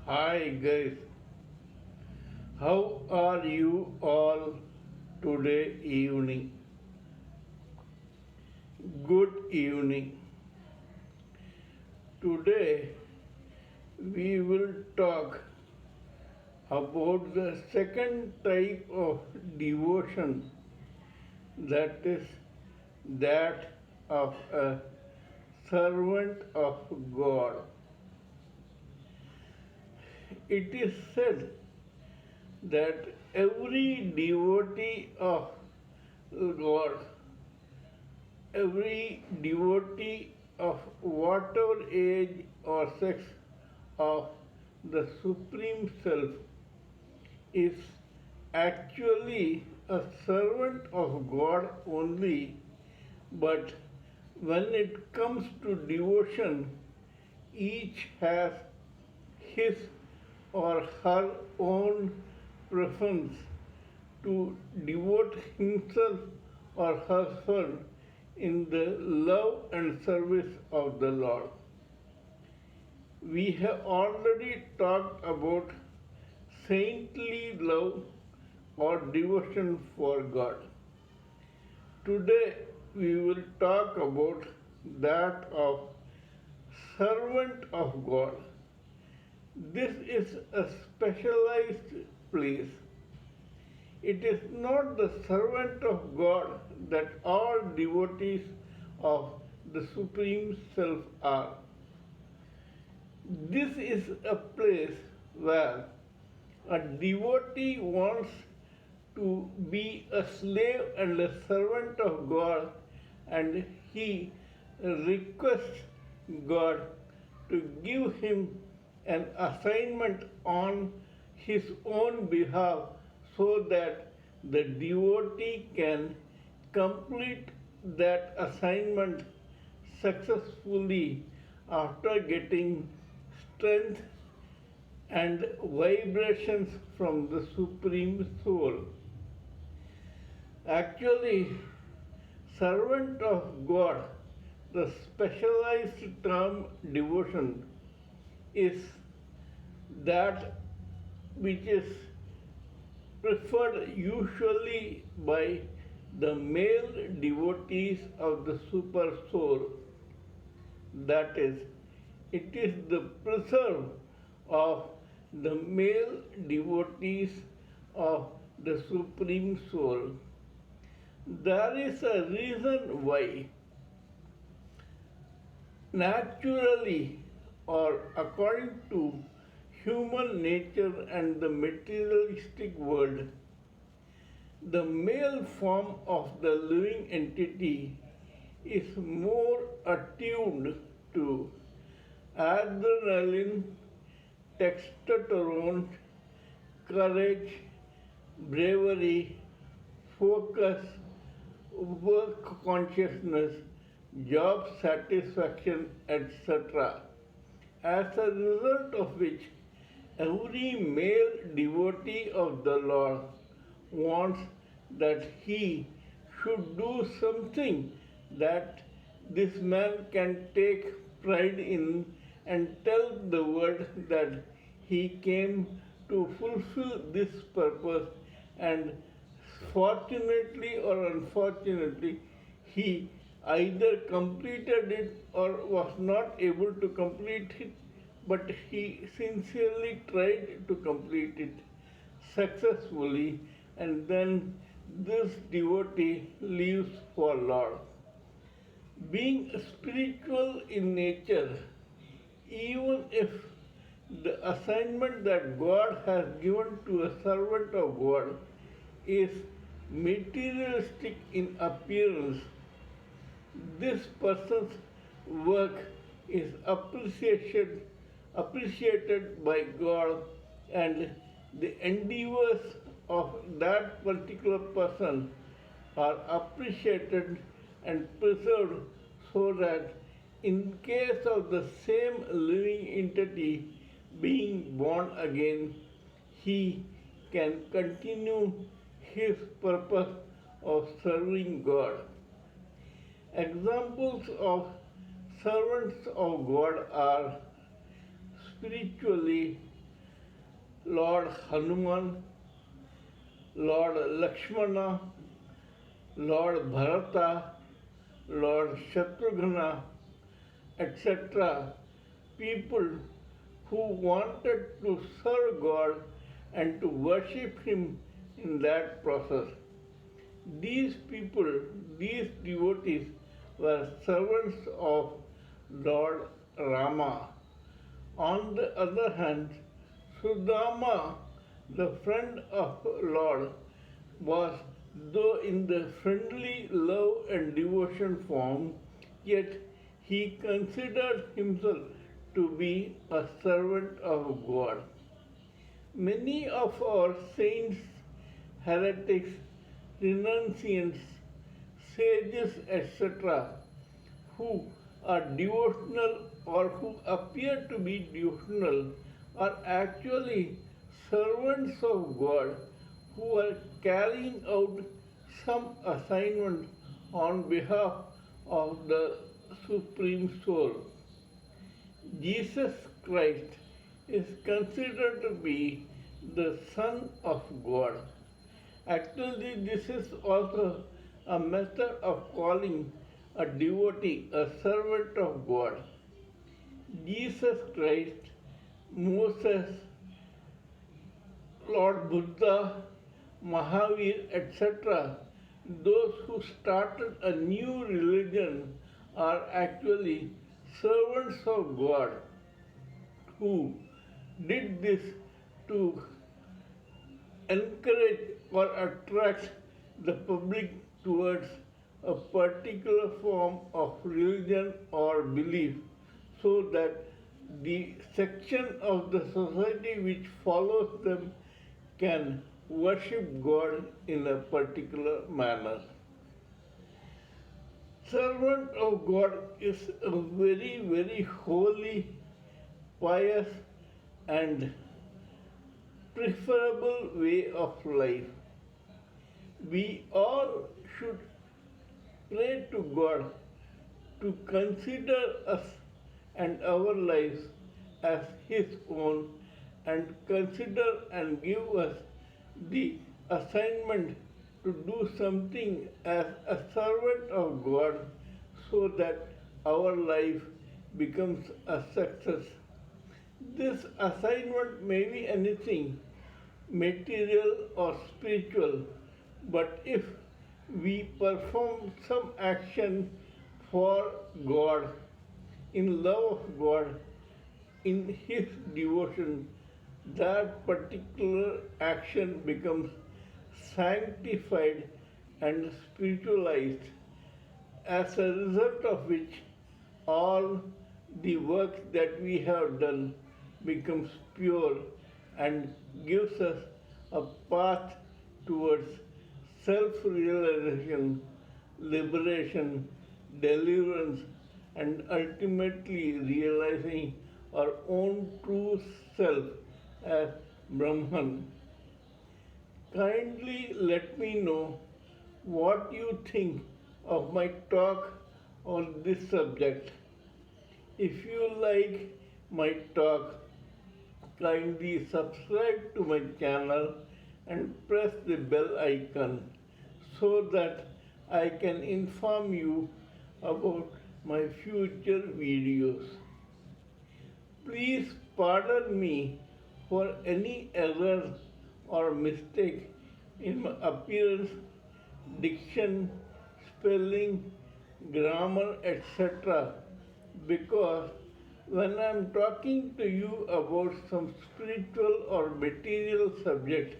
Hi guys, how are you all today evening? Good evening. Today we will talk about the second type of devotion, that is that of a servant of God. It is said that every devotee of God, every devotee of whatever age or sex of the Supreme Self is actually a servant of God only, but when it comes to devotion, each has his or her own preference to devote himself or herself in the love and service of the Lord. We have already talked about saintly love or devotion for God. Today we will talk about that of servant of God. This is a specialized place. It is not the servant of God that all devotees of the Supreme Self are. This is a place where a devotee wants to be a slave and a servant of God, and he requests God to give him an assignment on his own behalf so that the devotee can complete that assignment successfully after getting strength and vibrations from the Supreme Soul. Actually, servant of God, the specialized term devotion, is that which is preferred usually by the male devotees of the Super Soul. That is, it is the preserve of the male devotees of the Supreme Soul. There is a reason why. Naturally, or according to human nature and the materialistic world, the male form of the living entity is more attuned to adrenaline, testosterone, courage, bravery, focus, work consciousness, job satisfaction, etc. As a result of which, every male devotee of the Lord wants that he should do something that this man can take pride in and tell the world that he came to fulfill this purpose, and fortunately or unfortunately he either completed it or was not able to complete it, but he sincerely tried to complete it successfully, and then this devotee lives for Lord. Being spiritual in nature, even if the assignment that God has given to a servant of God is materialistic in appearance, this person's work is appreciated by God, and the endeavors of that particular person are appreciated and preserved, so that in case of the same living entity being born again, he can continue his purpose of serving God. Examples of servants of God are spiritually Lord Hanuman, Lord Lakshmana, Lord Bharata, Lord Shatrughna, etc. People who wanted to serve God and to worship Him in that process. These people, these devotees, were servants of Lord Rama. On the other hand, Sudama, the friend of Lord, was, though in the friendly love and devotion form, yet he considered himself to be a servant of God. Many of our saints, heretics, renunciants, sages, etc., who are devotional or who appear to be devotional are actually servants of God who are carrying out some assignment on behalf of the Supreme Soul. Jesus Christ is considered to be the Son of God. Actually, this is also a method of calling a devotee a servant of God. Jesus Christ, Moses, Lord Buddha, Mahavir, etc., those who started a new religion are actually servants of God who did this to encourage or attract the public towards a particular form of religion or belief so that the section of the society which follows them can worship God in a particular manner. Servant of God is a very, very holy, pious, and preferable way of life. We all should pray to God to consider us and our lives as His own and consider and give us the assignment to do something as a servant of God so that our life becomes a success. This assignment may be anything, material or spiritual, but if we perform some action for God, in love of God, in His devotion, that particular action becomes sanctified and spiritualized, as a result of which all the work that we have done becomes pure and gives us a path towards self-realization, liberation, deliverance, and ultimately realizing our own true self as Brahman. Kindly let me know what you think of my talk on this subject. If you like my talk, kindly subscribe to my channel and press the bell icon so that I can inform you about my future videos. Please pardon me for any error or mistake in my appearance, diction, spelling, grammar, etc. because when I am talking to you about some spiritual or material subject,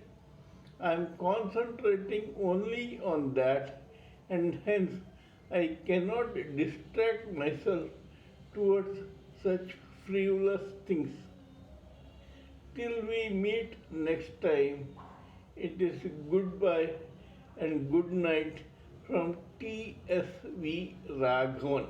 I am concentrating only on that, and hence I cannot distract myself towards such frivolous things. Till we meet next time, it is goodbye and good night from TSV Raghavan.